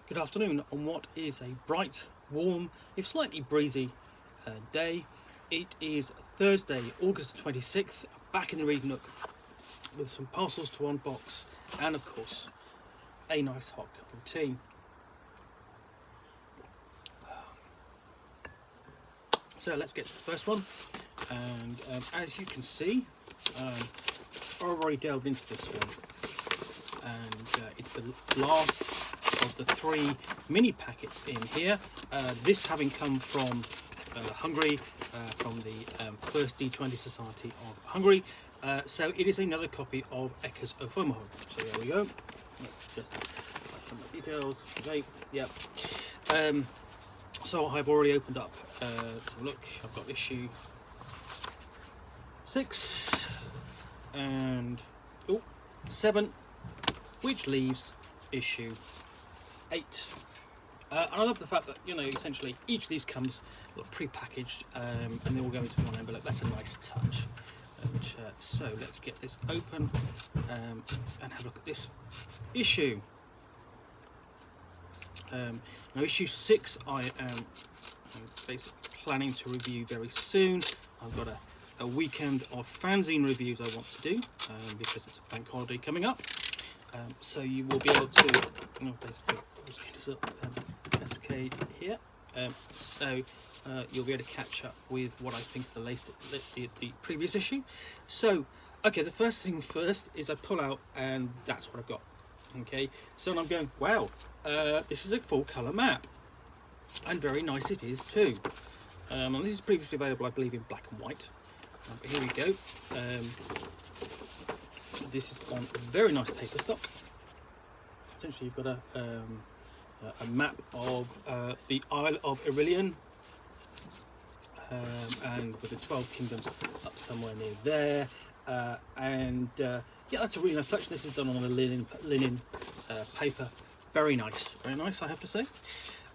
Good afternoon on what is a bright, warm, if slightly breezy day. It is Thursday, August the 26th, back in the Read Nook with some parcels to unbox and, of course, a nice hot cup of tea. So let's get to the first one. And as you can see, I've already delved into this one. And it's the last of the 3 mini packets in here. This having come from Hungary, from the First D20 Society of Hungary. So it is another copy of Echoes of Fomalhaut. So there we go. Let's just add some more details. Okay, yep. So I've already opened up. So look, I've got issue 6 and 7, which leaves issue 8. And I love the fact that, essentially each of these comes pre-packaged and they all go into one envelope. That's a nice touch. So let's get this open and have a look at this issue. Now issue 6 I'm basically planning to review very soon. I've got a weekend of fanzine reviews I want to do because it's a bank holiday coming up. So you will be able to, basically, SK here. So you'll be able to catch up with what I think the previous issue. So, okay, the first thing first is I pull out, and that's what I've got. Okay, so I'm going, wow, this is a full colour map, and very nice it is too. And this is previously available, I believe, in black and white. But here we go. This is on a very nice paper stock. Essentially, you've got a map of the Isle of Irillion, and with the 12 kingdoms up somewhere near there. Yeah, that's a really nice touch. This is done on a linen paper. Very nice, I have to say.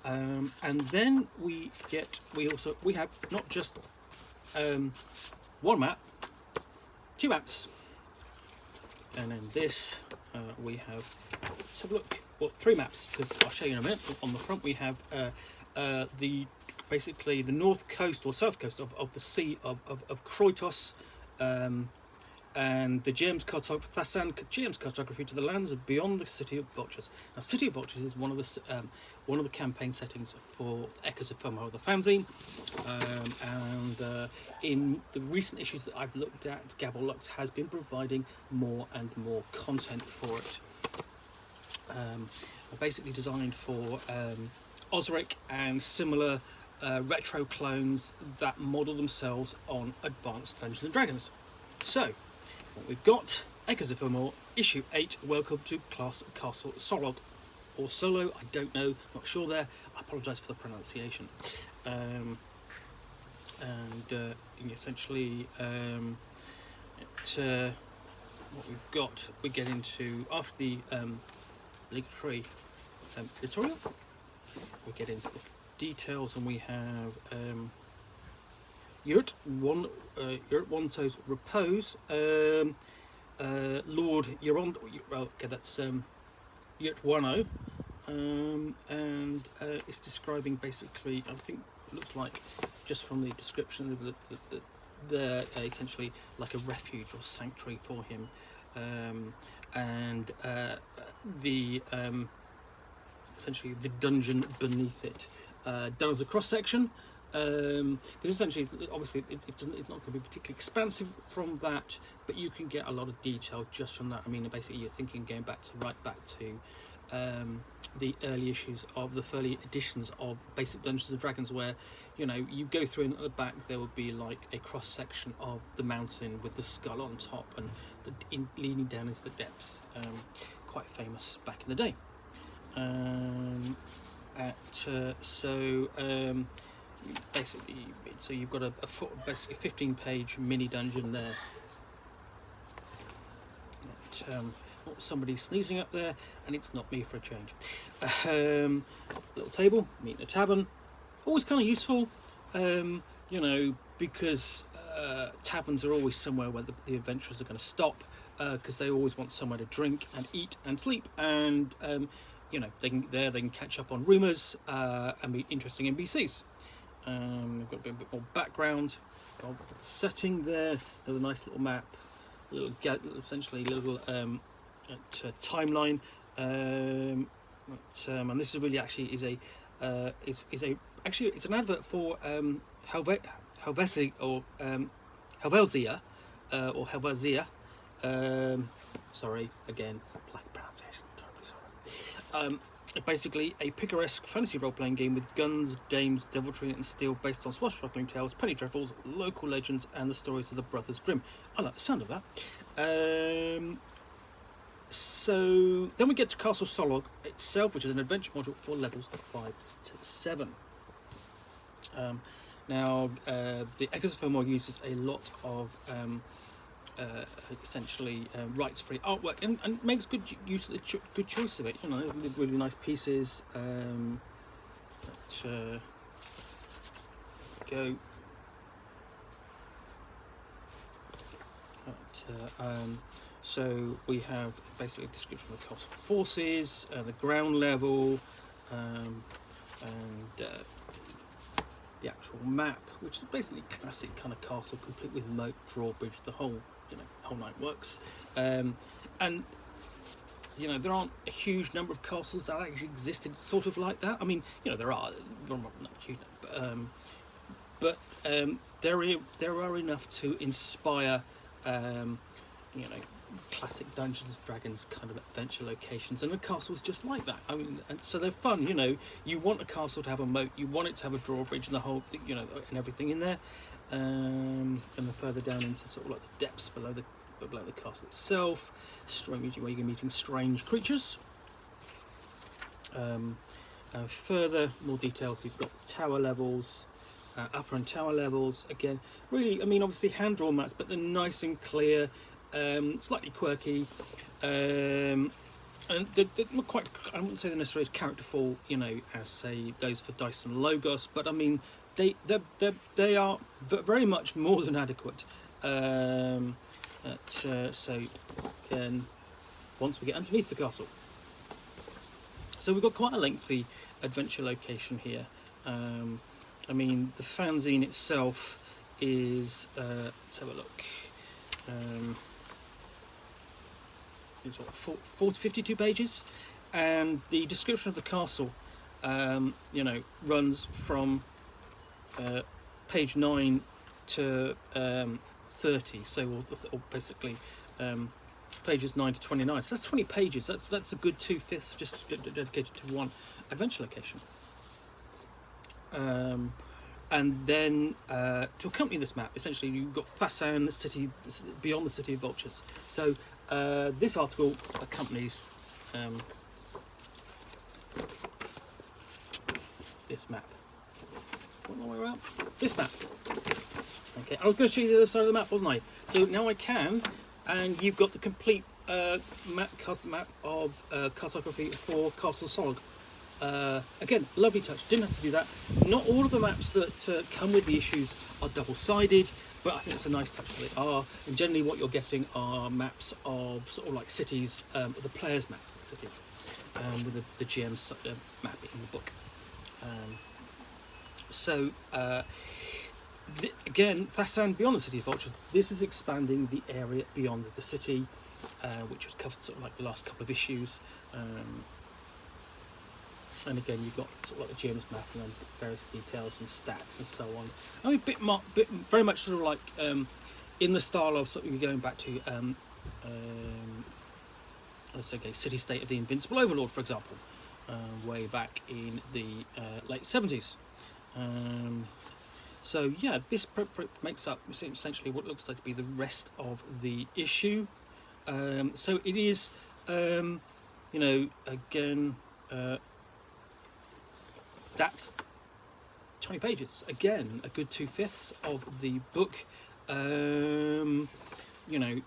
And then we have not just one map, 2 maps. And then this, we have, let's have a look, well, 3 maps, because I'll show you in a minute. On the front we have basically the north coast or south coast of the Sea of Kroitos, and the James cartography to the lands of beyond the City of Vultures. Now, City of Vultures is one of the campaign settings for Echoes of Fomalhaut, the fanzine, and in the recent issues that I've looked at, Gabble Lux has been providing more and more content for it. Basically designed for Osric and similar retro clones that model themselves on advanced Dungeons and Dragons. So, what we've got, Echoes of Fomalhaut, issue 8, Welcome to Castle Sullogh, or Solo, I don't know, not sure there, I apologise for the pronunciation. Essentially, what we've got, we get into, after the obligatory tutorial, we get into the details, and we have Yurt Wanto's Repose, Lord Yurond, okay, that's Yurt Wano, and it's describing basically, I think it looks like, just from the description, they're essentially like a refuge or sanctuary for him, and essentially the dungeon beneath it, done as a cross section. Because essentially, obviously, it's not going to be particularly expansive from that, but you can get a lot of detail just from that. I mean, basically, you're thinking going right back to the early issues of the early editions of basic Dungeons and Dragons, where you go through, and at the back there would be like a cross section of the mountain with the skull on top and leaning down into the depths. Quite famous back in the day. Basically, so you've got basically 15-page mini dungeon there. Somebody sneezing up there, and it's not me for a change. Little table, meet in a tavern, always kind of useful, because taverns are always somewhere where the adventurers are going to stop, because they always want somewhere to drink and eat and sleep, and they can catch up on rumours and meet interesting NPCs. We've got a bit more background of setting there. There's a nice little map, essentially little timeline. And this is really actually is it's an advert for Helvetia or Helvetia. Sorry again, black pronunciation. Terribly sorry. Basically, a picaresque fantasy role-playing game with guns, dames, deviltry, and steel, based on swashbuckling tales, penny dreadfuls, local legends, and the stories of the Brothers Grimm. I like the sound of that. So then we get to Castle Sullogh itself, which is an adventure module for levels 5 to 7. Now, the Echoes From Fomalhaut uses a lot of essentially rights-free artwork and makes good use of good choice of it. Really nice pieces. So we have basically a description of the castle forces, the ground level, and the actual map, which is basically classic kind of castle, complete with moat, drawbridge, the whole night works. And there aren't a huge number of castles that actually existed sort of like that. I mean, there are not huge, but there are enough to inspire classic Dungeons and Dragons kind of adventure locations, and the castle's just like that. I mean, and so they're fun. You want a castle to have a moat, you want it to have a drawbridge and the whole, and everything in there. And then further down into sort of like the depths below the castle itself, where you're meeting strange creatures. Further, more details. You've got tower levels, upper and tower levels. Again, really, I mean, obviously hand drawn maps, but they're nice and clear. Slightly quirky, and they're not quite. I wouldn't say they're necessarily as characterful, as say those for Dice and Logos. But I mean, they are very much more than adequate. So again, once we get underneath the castle, so we've got quite a lengthy adventure location here. I mean, the fanzine itself is. Let's have a look. It's 40 52 pages, and the description of the castle runs from page 9 to 30, so or basically pages 9 to 29, so that's 20 pages. That's a good 2/5 just dedicated to one adventure location. And then to accompany this map, essentially you've got Fanzine, the city beyond the city of vultures. So this article accompanies this map. What am I around? This map. Okay, I was going to show you the other side of the map, wasn't I? So now I can, and you've got the complete map of cartography for Castle Sullogh. Again, lovely touch. Didn't have to do that. Not all of the maps that come with the issues are double-sided, but I think it's a nice touch that they are. And generally, what you're getting are maps of sort of like cities, the player's map of the city, with the GM's map in the book. Again, Fanzine Beyond the City of Vultures. This is expanding the area beyond the city, which was covered sort of like the last couple of issues. And again, you've got sort of like the GM's map and then various details and stats and so on. I mean, very much sort of like in the style of sort of going back to let's say, City State of the Invincible Overlord, for example, way back in the late 70s. So yeah, this makes up essentially what looks like to be the rest of the issue. So it is, again. That's 20 pages. Again, a good 2/5 of the book.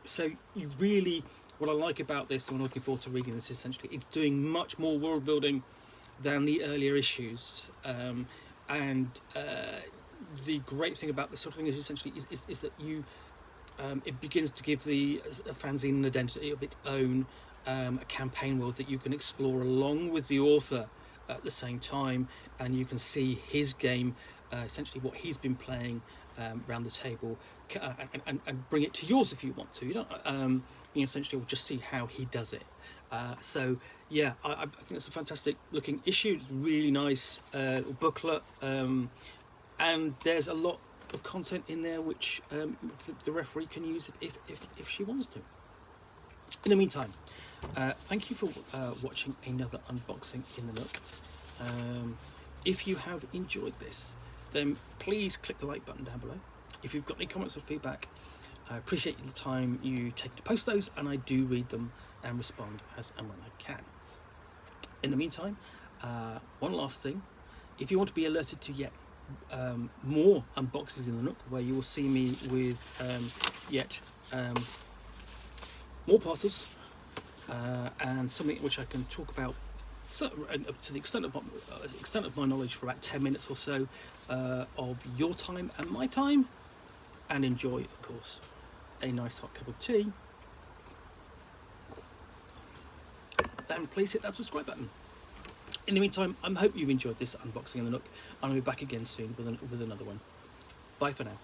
So you really, what I like about this, and I'm looking forward to reading this, essentially, it's doing much more world building than the earlier issues. And the great thing about this sort of thing is essentially is that you, it begins to give the fanzine an identity of its own. a campaign world that you can explore along with the author at the same time, and you can see his game, essentially what he's been playing around the table, and bring it to yours if you want to. You don't, you essentially will just see how he does it. So yeah, I think it's a fantastic looking issue. It's really nice booklet, and there's a lot of content in there which the referee can use if she wants to. In the meantime, thank you for watching another unboxing in the Nook. If you have enjoyed this, then please click the like button down below. If you've got any comments or feedback, I appreciate the time you take to post those, and I do read them and respond as and when I can. In the meantime, one last thing, if you want to be alerted to yet more unboxings in the Nook, where you will see me with yet more parcels, and something which I can talk about to the extent of my knowledge for about 10 minutes or so of your time and my time, and enjoy, of course, a nice hot cup of tea, then please hit that subscribe button. In the meantime, I hope you've enjoyed this unboxing in the Nook, and I'll be back again soon with another one. Bye for now.